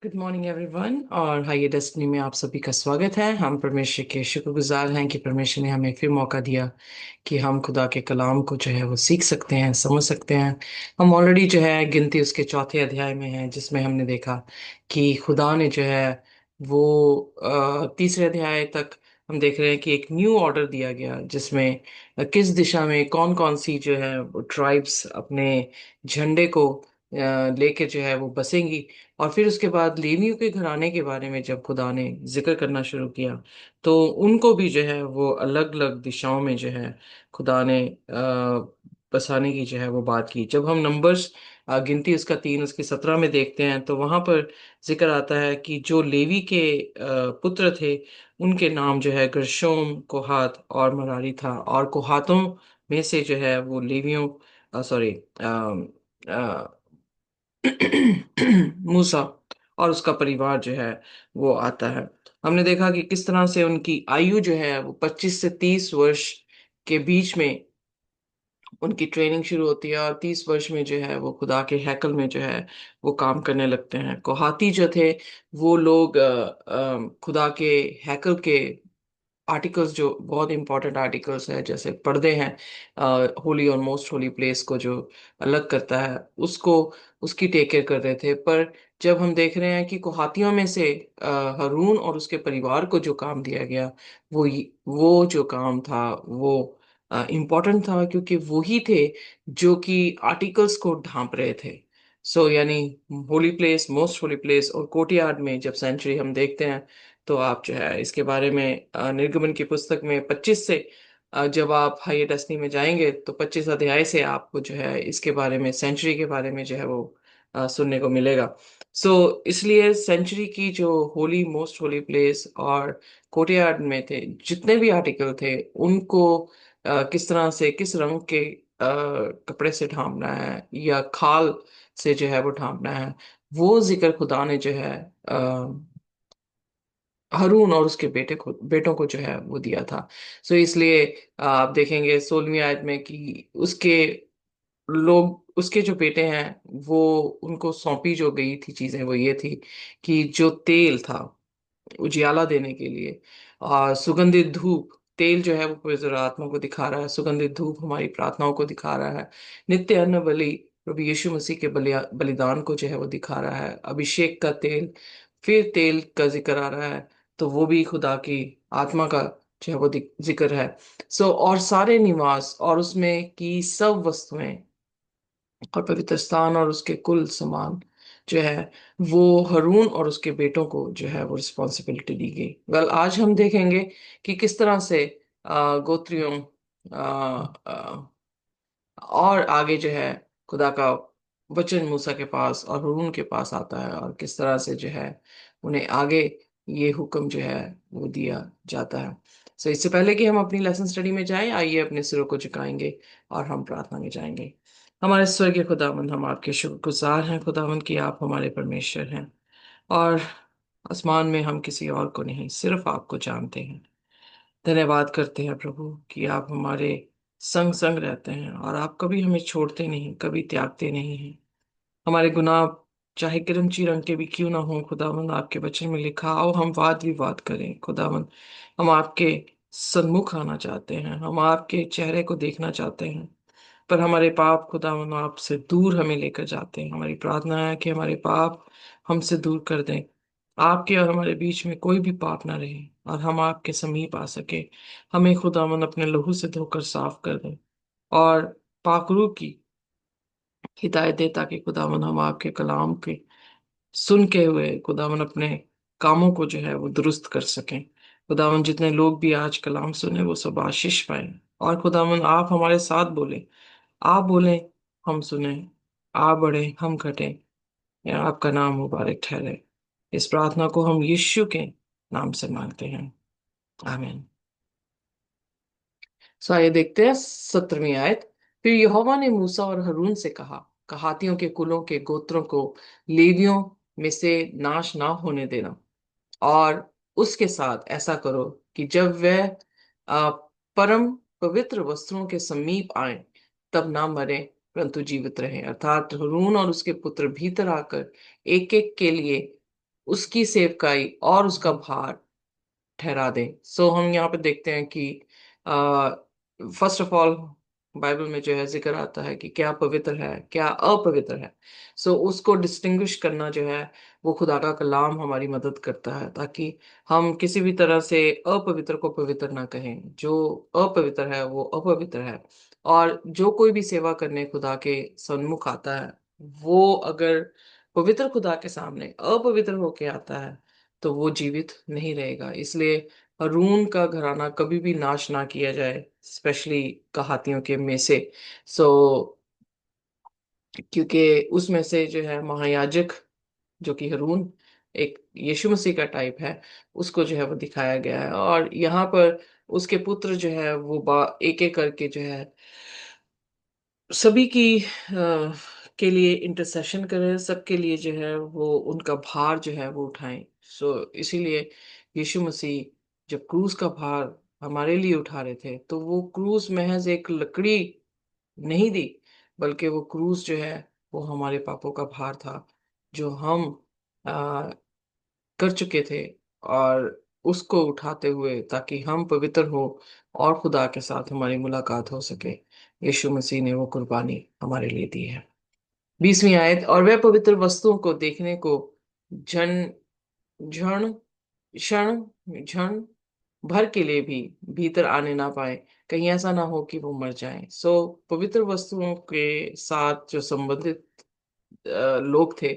Good morning everyone और high destiny में आप सभी का स्वागत है। हम परमेश्वर के शुक्रगुजार हैं कि परमेश्वर ने हमें फिर मौका दिया कि हम खुदा के कलाम को जो है वो सीख सकते हैं, समझ सकते हैं। हम ऑलरेडी जो है गिनती उसके चौथे अध्याय में हैं, जिसमें हमने देखा कि खुदा ने जो है वो तीसरे अध्याय तक हम देख रहे हैं कि एक न्यू ऑर्डर दिया गया, जिसमें किस दिशा में कौन कौन सी जो है ट्राइब्स अपने झंडे को लेके जो है वो बसेंगी। और फिर उसके बाद लेवियों के घराने के बारे में जब खुदा ने जिक्र करना शुरू किया, तो उनको भी जो है वो अलग अलग दिशाओं में जो है खुदा ने बसाने की जो है वो बात की। जब हम नंबर्स गिनती उसका 3 उसके 17 में देखते हैं, तो वहां पर जिक्र आता है कि जो लेवी के पुत्र थे, उनके नाम जो है gershom, कोहात और मरारी था। और कोहातों में से जो है वो लेवियों सॉरी मूसा और उसका परिवार जो है वो आता है। हमने देखा कि किस तरह से उनकी आयु जो है वो 25 से 30 वर्ष के बीच में उनकी ट्रेनिंग शुरू होती है, और 30 वर्ष में जो है वो खुदा के हैकल में जो है वो काम करने लगते हैं। कोहाती जो थे, वो लोग खुदा के हैकल के आर्टिकल्स, जो बहुत इंपॉर्टेंट आर्टिकल्स है, जैसे पर्दे हैं, होली और मोस्ट होली प्लेस को जो अलग करता है, उसको उसकी टेक केयर कर रहे थे। पर जब हम देख रहे हैं कि कोहातियों में से हारून और उसके परिवार को जो काम दिया गया, वो जो काम था वो इम्पोर्टेंट था, क्योंकि वो ही थे जो कि आर्टिकल्स को ढांप रहे थे। यानी holy place, most holy place और कोर्टयार्ड में जब सेंचुरी हम देखते हैं, तो आप जो है इसके बारे में निर्गमन की पुस्तक में 25 से जब आप हाई डेस्टिनी में जाएंगे, तो 25 अध्याय से आपको जो है इसके बारे में, सेंचुरी के बारे में जो है वो सुनने को मिलेगा। इसलिए सेंचुरी की जो होली, मोस्ट होली प्लेस और कोर्टयार्ड में थे जितने भी आर्टिकल थे, उनको किस तरह से, किस रंग के कपड़े से ढांपना है या खाल से जो है वो ढांपना है, वो जिक्र खुदा ने जो है हारून और उसके बेटों को जो है वो दिया था। इसलिए आप देखेंगे 16वीं आयत में कि उसके जो बेटे हैं, वो उनको सौंपी जो गई थी चीजें वो ये थी कि जो तेल था उजियाला देने के लिए, और सुगंधित धूप, तेल जो है वो पवित्र आत्मा को दिखा रहा है, सुगंधित धूप हमारी प्रार्थनाओं को दिखा रहा है, नित्य अन्न बलि प्रभु यीशु मसीह के बलिदान को जो है वो दिखा रहा है, अभिषेक का तेल, फिर तेल का जिक्र आ रहा है, तो वो भी खुदा की आत्मा का जो है वो जिक्र है। और सारे निवास और उसमें की सब वस्तुएं और पवित्र स्थान और उसके कुल सामान जो है वो हारून और उसके बेटों को जो है वो रिस्पॉन्सिबिलिटी दी गई। आज हम देखेंगे कि किस तरह से गोत्रियों और आगे जो है खुदा का वचन मूसा के पास और हारून के पास आता है, और किस तरह से जो है उन्हें आगे ये हुक्म जो है वो दिया जाता है। इससे पहले कि हम अपनी लेसन स्टडी में जाएं, आइए अपने सिरों को झुकाएंगे और हम प्रार्थना में जाएंगे। हमारे स्वर्गीय खुदावंद, हम आपके शुक्रगुजार हैं खुदावंद कि आप हमारे परमेश्वर हैं, और आसमान में हम किसी और को नहीं, सिर्फ आपको जानते हैं। धन्यवाद करते हैं प्रभु कि आप हमारे संग संग रहते हैं, और आप कभी हमें छोड़ते नहीं, कभी त्यागते नहीं हैं। हमारे गुनाह चाहे गिरमची रंग के भी क्यों ना हो खुदावंद, आपके वचन में लिखा, आओ हम वाद विवाद करें खुदावंद। हम आपके सन्मुख आना चाहते हैं, हम आपके चेहरे को देखना चाहते हैं, पर हमारे पाप खुदावंद आपसे दूर हमें लेकर जाते हैं। हमारी प्रार्थना है कि हमारे पाप हमसे दूर कर दें, आपके और हमारे बीच में कोई भी पाप ना रहे, और हम आपके समीप आ सके। हमें खुदावंद अपने लहू से धोकर साफ कर दें, और पाकरू की हिदायत दे, ताकि खुदावन हम आपके कलाम के सुन के हुए खुदावन अपने कामों को जो है वो दुरुस्त कर सकें। खुदावन जितने लोग भी आज कलाम सुने वो सब आशीष पाए, और खुदावन आप हमारे साथ बोले, आप बोले हम सुने, आप बढ़े हम घटे, या आपका नाम मुबारक ठहरे। इस प्रार्थना को हम यीशु के नाम से मांगते हैं, आमीन। आइए देखते हैं 17वीं आयत। फिर यहोवा ने मूसा और हारून से कहा, कहातियों के कुलों के गोत्रों को लेवियों में से नाश ना होने देना, और उसके साथ ऐसा करो कि जब वह अ, परम पवित्र वस्त्रों के समीप आए, तब ना मरे परंतु जीवित रहे। अर्थात हारून और उसके पुत्र भीतर आकर एक एक के लिए उसकी सेवकाई और उसका भार ठहरा दें। सो हम यहाँ पे देखते हैं कि फर्स्ट ऑफ ऑल बाइबल में जो है जिक्र आता है कि क्या पवित्र है क्या अपवित्र है। सो उसको डिस्टिंग्विश करना जो है वो खुदा का कलाम हमारी मदद करता है, ताकि हम किसी भी तरह से अपवित्र को पवित्र ना कहें। जो अपवित्र है वो अपवित्र है। और जो कोई भी सेवा करने खुदा के सन्मुख आता है, वो अगर पवित्र खुदा के सामने अपवित्र होके आता है तो वो जीवित नहीं रहेगा। इसलिए हारून का घराना कभी भी नाश ना किया जाए, स्पेशली कहातियों के में से। सो क्योंकि उसमें से जो है महायाजक, जो कि हारून एक यीशु मसीह का टाइप है, उसको जो है वो दिखाया गया है। और यहाँ पर उसके पुत्र जो है वो एक एक करके जो है सभी की के लिए इंटरसेशन करें, सबके लिए जो है वो उनका भार जो है वो उठाएं। सो इसीलिए यीशु मसीह जब क्रूस का भार हमारे लिए उठा रहे थे, तो वो क्रूस महज एक लकड़ी नहीं दी, बल्कि वो क्रूस जो है वो हमारे पापों का भार था, जो हम आ, कर चुके थे। और उसको उठाते हुए ताकि हम पवित्र हो और खुदा के साथ हमारी मुलाकात हो सके, यीशु मसीह ने वो कुर्बानी हमारे लिए दी है। 20वीं आयत, और वह पवित्र वस्तुओं को देखने को झन झण क्षण क्षण भर के लिए भी भीतर आने ना पाए, कहीं ऐसा ना हो कि वो मर जाएं। सो पवित्र वस्तुओं के साथ जो संबंधित लोग थे,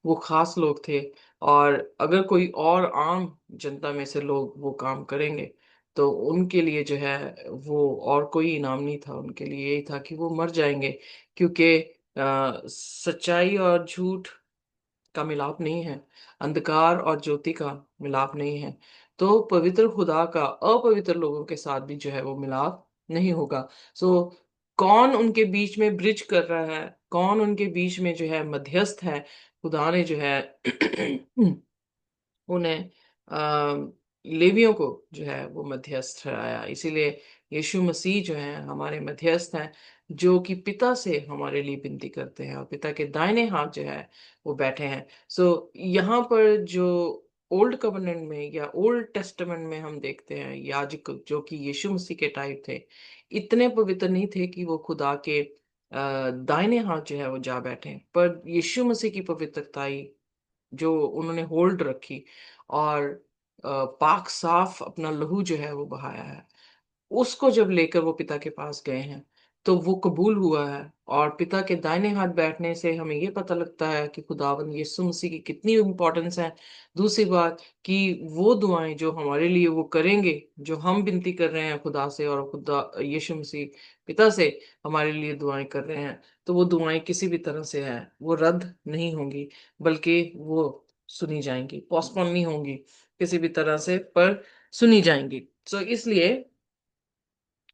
वो खास लोग थे। और अगर कोई और आम जनता में से लोग वो काम करेंगे, तो उनके लिए जो है वो और कोई इनाम नहीं था, उनके लिए यही था कि वो मर जाएंगे। क्योंकि सच्चाई और झूठ का मिलाप नहीं है, अंधकार और ज्योति का मिलाप नहीं है। तो पवित्र खुदा का अपवित्र लोगों के साथ भी जो है वो मिलाप नहीं होगा। सो कौन उनके बीच में ब्रिज कर रहा है, कौन उनके बीच में जो है मध्यस्थ है? खुदा ने जो है उन्हें लेवियों को जो है वो मध्यस्थ ठहराया। इसीलिए यीशु मसीह जो है हमारे मध्यस्थ हैं, जो कि पिता से हमारे लिए विनती करते हैं, और पिता के दाहिने हाथ जो है वो बैठे हैं। सो यहाँ पर जो ओल्ड कवनेंट में या ओल्ड टेस्टामेंट में हम देखते हैं, याजक जो कि यीशु मसीह के टाइप थे, इतने पवित्र नहीं थे कि वो खुदा के दाहिने हाथ जो है वो जा बैठे। पर यीशु मसीह की पवित्रताई जो उन्होंने होल्ड रखी, और पाक साफ अपना लहू जो है वो बहाया है, उसको जब लेकर वो पिता के पास गए हैं, तो वो कबूल हुआ है। और पिता के दाहिने हाथ बैठने से हमें ये पता लगता है कि खुदावन यीशु मसीह की कितनी इम्पोर्टेंस है। दूसरी बात कि वो दुआएं जो हमारे लिए वो करेंगे, जो हम विनती कर रहे हैं खुदा से, और खुदा यीशु मसीह पिता से हमारे लिए दुआएं कर रहे हैं, तो वो दुआएं किसी भी तरह से है वो रद्द नहीं होंगी, बल्कि वो सुनी जाएंगी, पोस्टपोन नहीं होंगी किसी भी तरह से, पर सुनी जाएंगी। तो इसलिए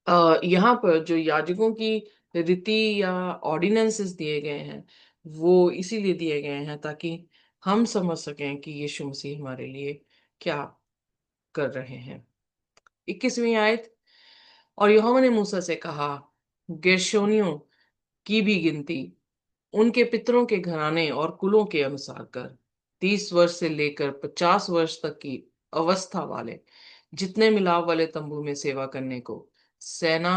यहाँ पर जो याजकों की रीति या ऑर्डिनेंसेस दिए गए हैं, वो इसीलिए दिए गए हैं ताकि हम समझ सकें कि यीशु मसीह हमारे लिए क्या कर रहे हैं। 21वीं आयत, और यहोवा ने मूसा से कहा, गेर्शोनियों की भी गिनती उनके पितरों के घराने और कुलों के अनुसार कर। 30 वर्ष से लेकर 50 वर्ष तक की अवस्था वाले जितने मिलाप वाले तंबू में सेवा करने को सेना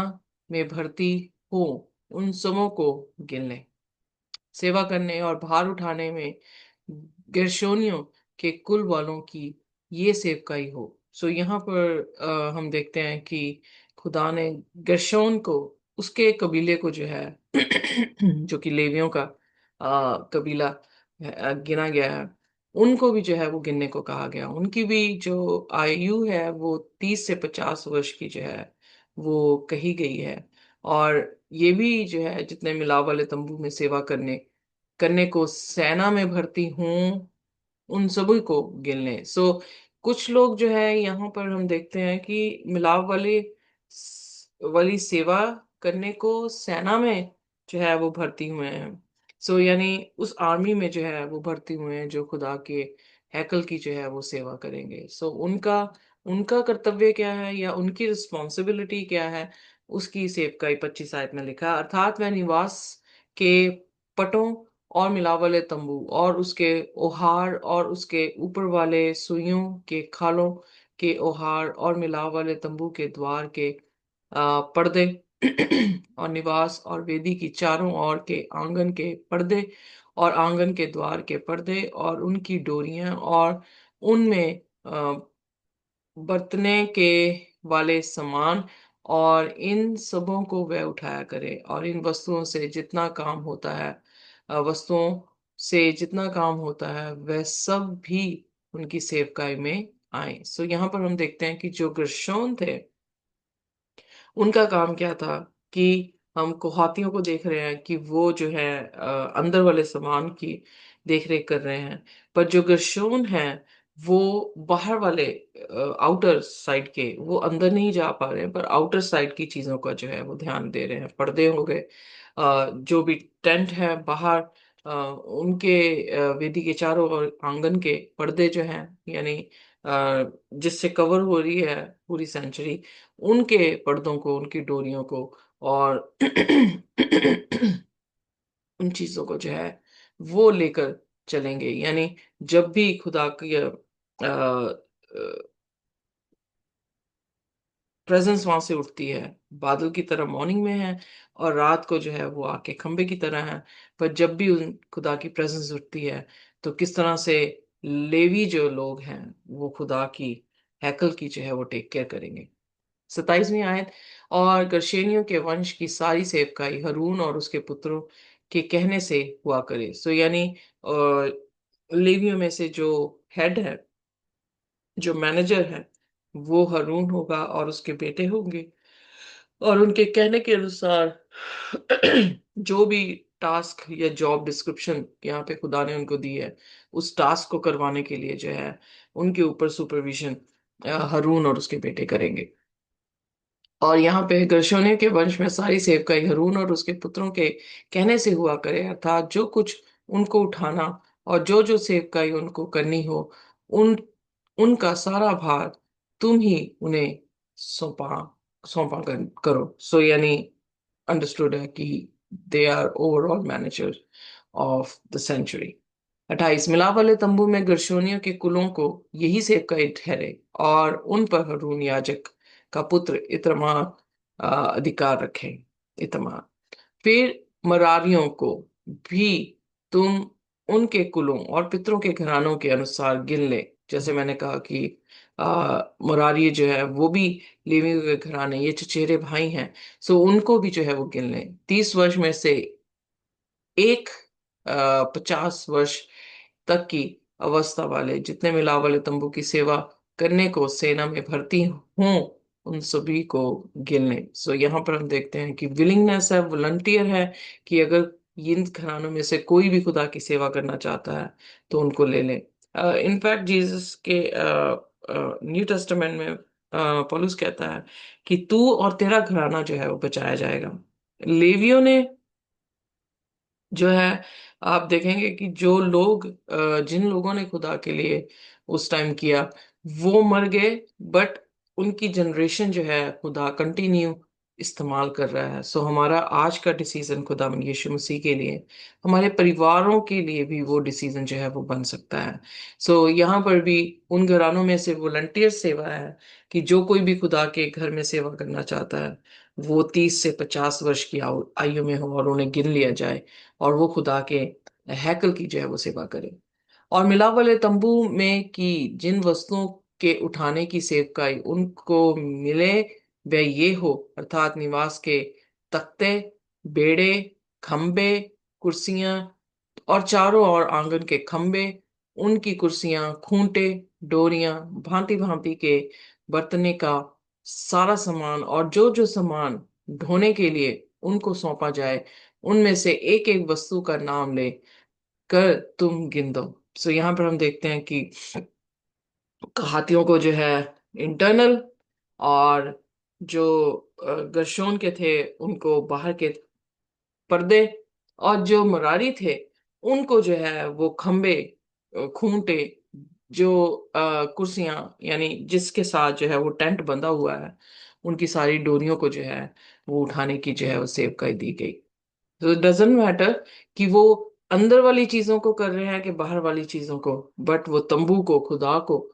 में भर्ती हो, उन सबों को गिन लें। सेवा करने और भार उठाने में गेर्शोनियों के कुल वालों की ये सेवकाई हो। सो यहाँ पर हम देखते हैं कि खुदा ने गेर्शोन को, उसके कबीले को जो है जो कि लेवियों का कबीला गिना गया है, उनको भी जो है वो गिनने को कहा गया। उनकी भी जो आयु है वो 30 से 50 वर्ष की जो है वो कही गई है। और ये भी जो है जितने मिलाप वाले तंबू में सेवा करने करने को सेना में भर्ती हूँ, उन सभी को गिन लें। सो कुछ लोग जो है यहाँ पर हम देखते हैं कि मिलाप वाली सेवा करने को सेना में जो है वो भर्ती हुए हैं। सो यानी उस आर्मी में जो है वो भर्ती हुए हैं, जो खुदा के हैकल की जो है वो सेवा करेंगे। सो उनका उनका कर्तव्य क्या है या उनकी रिस्पॉन्सिबिलिटी क्या है, उसकी सेवकाई 25 आयत में लिखा है। अर्थात वह निवास के पटों और मिलावले तंबू और उसके ओहार और उसके ऊपर वाले सुइयों के खालों के ओहार और मिलावले तंबू के द्वार के पर्दे और निवास और वेदी की चारों ओर के आंगन के पर्दे और आंगन के द्वार के पर्दे और उनकी डोरियां और उनमें बरतने के वाले सामान और इन सबों को वह उठाया करे और इन वस्तुओं से जितना काम होता है, वस्तुओं से जितना काम होता है वह सब भी उनकी सेवकाई में आए। सो यहाँ पर हम देखते हैं कि जो gershon थे उनका काम क्या था कि हम कोहातियों को देख रहे हैं कि वो जो है अंदर वाले सामान की देख रेख कर रहे हैं, पर जो gershon है वो बाहर वाले आउटर साइड के, वो अंदर नहीं जा पा रहे हैं पर आउटर साइड की चीजों का जो है वो ध्यान दे रहे हैं। पर्दे हो गए, जो भी टेंट है बाहर, उनके वेदी के चारों ओर आंगन के पर्दे जो हैं, यानी जिससे कवर हो रही है पूरी सेंचुरी, उनके पर्दों को, उनकी डोरियों को और उन चीजों को जो है वो लेकर चलेंगे। यानी जब भी खुदा की प्रेजेंस वहां से उठती है, बादल की तरह मॉर्निंग में है और रात को जो है वो आके खंबे की तरह है, पर जब भी उन खुदा की प्रेजेंस उठती है तो किस तरह से लेवी जो लोग हैं वो खुदा की हैकल की जो है वो टेक केयर करेंगे। 27वीं आयत, और गर्शेनियों के वंश की सारी सेवकाई हरून और उसके पुत्रों के कहने से हुआ करे। सो यानी लेवियों में से जो हेड है, जो मैनेजर है, वो हरून होगा और उसके बेटे होंगे और उनके कहने के अनुसार जो भी टास्क या जॉब डिस्क्रिप्शन यहाँ पे खुदा ने उनको दी है, उस टास्क को करवाने के लिए जो है उनके ऊपर सुपरविजन हरून और उसके बेटे करेंगे। और यहाँ पे गर्शोनियों के वंश में सारी सेवकाई हरून और उसके पुत्रों के कहने से हुआ करे, अर्थात जो कुछ उनको उठाना और जो जो सेवकाई उनको करनी हो, उन उनका सारा भार तुम ही उन्हें सौंपा सौंपा करो। सो यानी अंडरस्टूड है कि they are overall manager of the century. 28, मिलाप वाले तंबू में gershoniयों के कुलों को यही सेवकाई ठहरे और उन पर हरून याजक का पुत्र इतमार अधिकार रखे। इतमार, फिर मरारियों को भी तुम उनके कुलों और पितरों के घरानों के अनुसार गिन ले। जैसे मैंने कहा कि मुरारी जो है वो भी लेवियों के घराने, ये चचेरे भाई हैं, सो उनको भी जो है वो गिन ले। 30 वर्ष में से एक 50 वर्ष तक की अवस्था वाले जितने मिलाप वाले तंबू की सेवा करने को सेना में भर्ती हों, उन सभी को गिन लें। सो यहाँ पर हम देखते हैं कि विलिंगनेस है, वॉलंटियर है, कि अगर इन घरानों में से कोई भी खुदा की सेवा करना चाहता है तो उनको ले लें। इनफैक्ट जीसस के न्यू टेस्टामेंट में पौलुस कहता है कि तू और तेरा घराना जो है वो बचाया जाएगा। लेवियों ने जो है, आप देखेंगे कि जो लोग जिन लोगों ने खुदा के लिए उस टाइम किया वो मर गए, बट उनकी जनरेशन जो है खुदा कंटिन्यू इस्तेमाल कर रहा है। सो हमारा आज का डिसीजन खुदा यीशु मसीह के लिए, हमारे परिवारों के लिए भी वो डिसीजन जो है वो बन सकता है। सो यहाँ पर भी उन घरानों में से वॉलंटियर सेवा है कि जो कोई भी खुदा के घर में सेवा करना चाहता है वो 30 से 50 वर्ष की आयु में हो और उन्हें गिन लिया जाए और वो खुदा के हैकल की जो है वो सेवा करे। और मिलाप वाले तंबू में की जिन वस्तुओं के उठाने की सेवकाई उनको मिले वह ये हो, अर्थात निवास के तख्ते, बेड़े, खंबे, कुर्सियां और चारों ओर आंगन के खंबे, उनकी कुर्सियां, खूंटे, डोरियां, भांति भांति के बरतने का सारा सामान और जो जो सामान ढोने के लिए उनको सौंपा जाए, उनमें से एक एक वस्तु का नाम ले कर तुम गिन दो। सो यहाँ पर हम देखते हैं कि हाथियों को जो है इंटरनल, और जो गर्शोन के थे उनको बाहर के पर्दे, और जो मरारी थे उनको जो है वो खंबे, खूंटे, जो कुर्सियां, यानी जिसके साथ जो है वो टेंट बंधा हुआ है, उनकी सारी डोरियों को जो है वो उठाने की जो है वो सेवकाई दी गई। तो इट डजेंट मैटर कि वो अंदर वाली चीजों को कर रहे हैं कि बाहर वाली चीजों को, बट वो तंबू को, खुदा को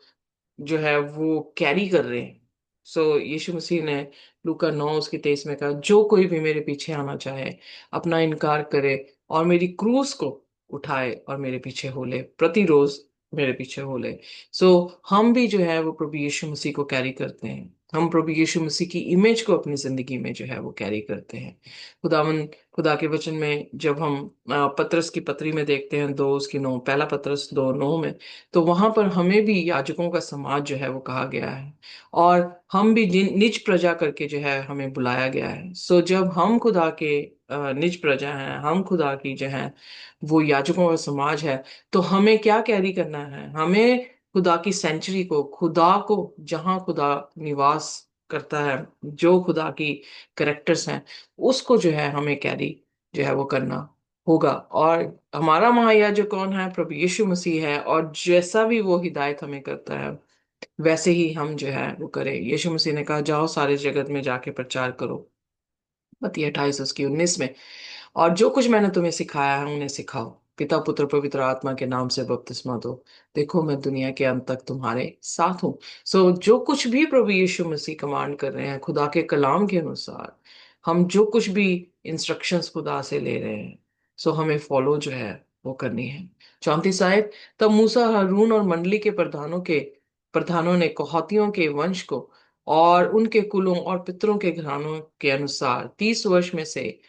जो है वो कैरी कर रहे हैं। सो यीशु मसीह ने लूका 9:23 में कहा, जो कोई भी मेरे पीछे आना चाहे अपना इनकार करे और मेरी क्रूस को उठाए और मेरे पीछे हो ले, प्रतिरोज मेरे पीछे हो ले। सो हम भी जो है वो प्रभु यीशु मसीह को कैरी करते हैं। हम प्रभु यीशु मसीह की इमेज को अपनी जिंदगी में जो है वो कैरी करते हैं। खुदावन खुदा के वचन में जब हम पतरस की पत्री में देखते हैं, 2:9, पहला पतरस 2:9 में, तो वहां पर हमें भी याजकों का समाज जो है वो कहा गया है। और हम भी निज प्रजा करके जो है हमें बुलाया गया है। सो जब हम खुदा के निज प्रजा हैं, हम खुदा की जो है वो याजकों का समाज है, तो हमें क्या कैरी करना है? हमें खुदा की सेंचुरी को, खुदा को, जहाँ खुदा निवास करता है, जो खुदा की करेक्टर्स हैं, उसको जो है हमें कैरी जो है वो करना होगा। और हमारा महायाजक कौन है? प्रभु यीशु मसीह है। और जैसा भी वो हिदायत हमें करता है वैसे ही हम जो है वो करें। यीशु मसीह ने कहा, जाओ सारे जगत में जाके प्रचार करो, मत्ती 28:19 में, और जो कुछ मैंने तुम्हें सिखाया है उन्हें सिखाओ, पिता पुत्र पवित्र आत्मा के नाम से बपतिस्मा दो, देखो मैं दुनिया के अंत तक तुम्हारे साथ हूँ। सो जो कुछ भी प्रभु यीशु मसीह कमांड कर रहे हैं खुदा के कलाम के अनुसार, हम जो कुछ भी इंस्ट्रक्शंस खुदा से ले रहे हैं, सो हमें फॉलो जो है वो करनी है। 34 आयत, तब मूसा, हारून और मंडली के प्रधानों ने कोहातियों के वंश को और उनके कुलों और पितरों के घरानों के अनुसार 30 वर्ष में से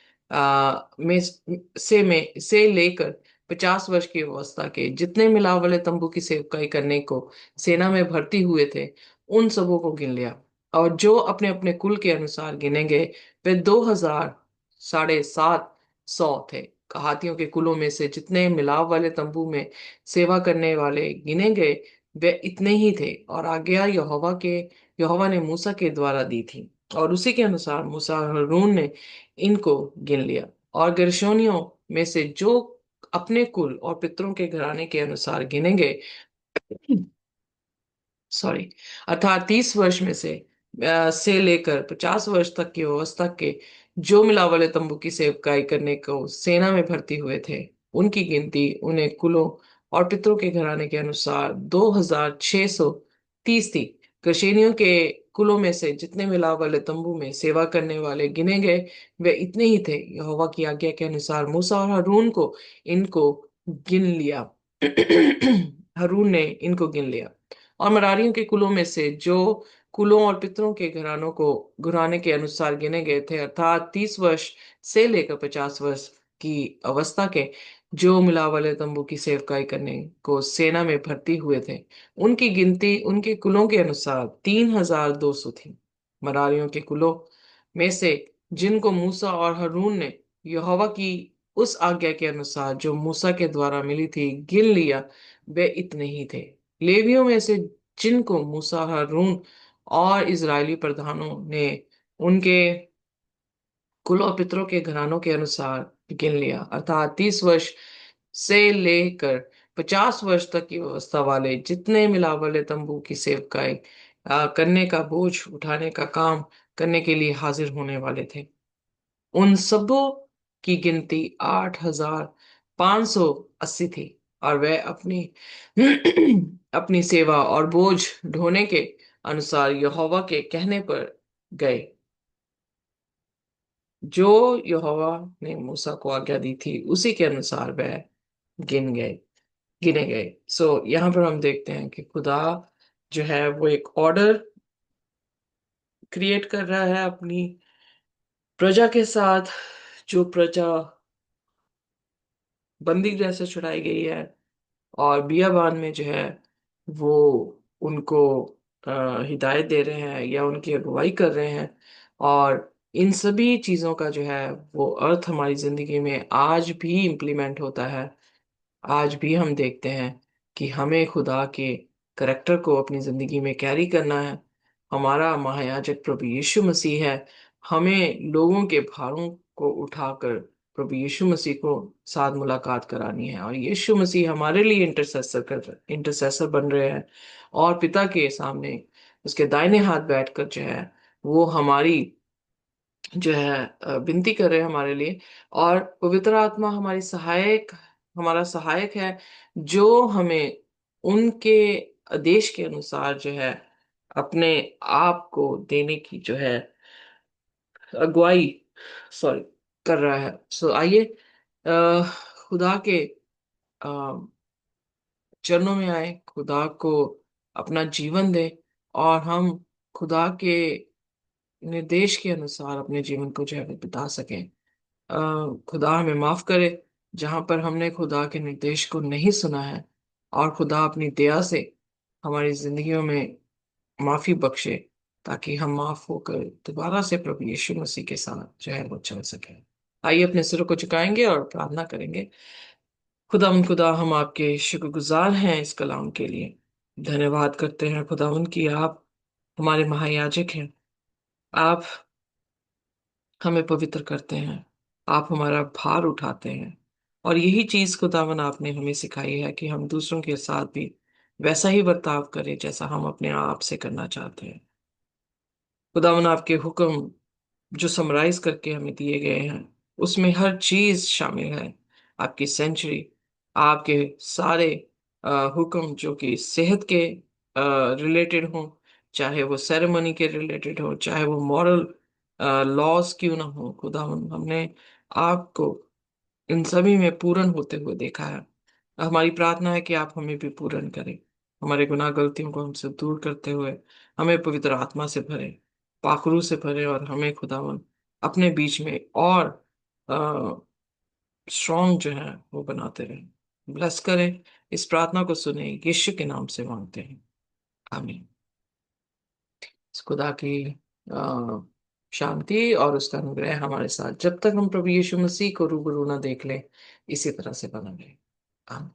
से लेकर 50 वर्ष की अवस्था के जितने मिलाव वाले तंबू की सेवकाई करने को सेना में भर्ती हुए थे, उन सबों को गिन लिया। और जो अपने अपने कुल के अनुसार गिने गए वे 2000 साढ़े 700 थे। कहातियों के कुलों में से जितने मिलाव वाले तंबू में सेवा करने वाले गिने गए वे इतने ही थे, और आज्ञा यहोवा ने मूसा के द्वारा दी थी। और उसी के अनुसार मूसा और हारून ने इनको गिन लिया। और गेर्शोनियों में से जो अपने कुल और पितरों के घराने के अनुसार गिने गए, सॉरी, अर्थात 30 वर्ष में से लेकर 50 वर्ष तक की अवस्था के जो मिलावले तंबू की सेवकाई करने को सेना में भर्ती हुए थे, उनकी गिनती उन्हें कुलों और पितरों के घराने के अनुसार 2630 थी। कशेनियों के कुलों में से जितने मिलाव वाले तंबू में सेवा करने वाले गिने गए वे इतने ही थे। यहोवा की आज्ञा के अनुसार मूसा और हारून को इनको गिन लिया। हारून ने इनको गिन लिया। और मरारियों के कुलों में से जो कुलों और पितरों के घरानों को घराने के अनुसार गिने गए थे, अर्थात 30 वर्ष से लेकर 50 वर्ष की अवस्था के जो मिलाव वाले तंबू की सेवकाई करने को सेना में भर्ती हुए थे, उनकी गिनती उनके कुलों के अनुसार 3200 थी। मरारियों के कुलों में से जिनको मूसा और हारून ने यहोवा की उस आज्ञा के अनुसार जो मूसा के द्वारा मिली थी गिन लिया, वे इतने ही थे। लेवियों में से जिनको मूसा, हारून और इजरायली प्रधानों ने उनके कुल और पितरों के घरानों के अनुसार गिन लिया, अर्थात 30 वर्ष से लेकर 50 वर्ष तक की अवस्था वाले जितने मिलावले तंबू की सेवकाई करने का बोझ उठाने का काम करने के लिए हाजिर होने वाले थे, उन सबों की गिनती 8580 थी। और वह अपनी अपनी सेवा और बोझ ढोने के अनुसार यहोवा के कहने पर गए, जो यहोवा ने मूसा को आज्ञा दी थी उसी के अनुसार वह गिन गए गिने गए। सो यहाँ पर हम देखते हैं कि खुदा जो है वो एक ऑर्डर क्रिएट कर रहा है अपनी प्रजा के साथ, जो प्रजा बंदी गृह से छुड़ाई गई है, और बियाबान में जो है वो उनको हिदायत दे रहे हैं या उनकी अगुवाई कर रहे हैं। और इन सभी चीज़ों का जो है वो अर्थ हमारी ज़िंदगी में आज भी इम्प्लीमेंट होता है। आज भी हम देखते हैं कि हमें खुदा के करैक्टर को अपनी जिंदगी में कैरी करना है। हमारा महायाजक प्रभु यीशु मसीह है। हमें लोगों के भारों को उठाकर प्रभु यीशु मसीह को साथ मुलाकात करानी है, और यीशु मसीह हमारे लिए इंटरसेसर बन रहे हैं, और पिता के सामने उसके दाहिने हाथ बैठकर जो है वो हमारी जो है विनती कर रहे हैं हमारे लिए। और पवित्र आत्मा हमारी सहायक हमारा सहायक है, जो हमें उनके आदेश के अनुसार जो है अपने आप को देने की जो है अगुवाई, सॉरी, कर रहा है। सो आइए अ, खुदा के अ, चरणों में आए, खुदा को अपना जीवन दें, और हम खुदा के निर्देश के अनुसार अपने जीवन को जो है वो बिता सकें। खुदा हमें माफ करे जहां पर हमने खुदा के निर्देश को नहीं सुना है, और खुदा अपनी दया से हमारी जिंदगियों में माफी बख्शे, ताकि हम माफ होकर दोबारा से प्रभु यीशु मसीह के साथ जो है वो चल सके। आइए अपने सिरों को झुकाएंगे और प्रार्थना करेंगे। खुदा हम आपके शुक्रगुजार हैं इस कलाम के लिए। धन्यवाद करते हैं खुदावंद की आप हमारे महायाजक हैं। आप हमें पवित्र करते हैं, आप हमारा भार उठाते हैं, और यही चीज खुदावन आपने हमें सिखाई है कि हम दूसरों के साथ भी वैसा ही बर्ताव करें जैसा हम अपने आप से करना चाहते हैं। खुदावन आपके हुक्म जो समराइज करके हमें दिए गए हैं, उसमें हर चीज शामिल है। आपकी सेंचुरी, आपके सारे हुक्म जो कि सेहत के रिलेटेड हों, चाहे वो सेरेमनी के रिलेटेड हो, चाहे वो मॉरल लॉज क्यों ना हो, खुदा हमने आपको इन सभी में पूर्ण होते हुए देखा है। हमारी प्रार्थना है कि आप हमें भी पूर्ण करें, हमारे गुनाह गलतियों को हमसे दूर करते हुए हमें पवित्र आत्मा से भरें, पाखरू से भरें, और हमें खुदावन अपने बीच में और स्ट्रॉन्ग जो है वो बनाते रहें। ब्लेस करें, इस प्रार्थना को सुने, यीशु के नाम से मांगते हैं, आमीन। इस खुदा की अ, शांति और उसका अनुग्रह हमारे साथ जब तक हम प्रभु यीशु मसीह को रूबरू ना देख लें, इसी तरह से बना रहे। आमीन।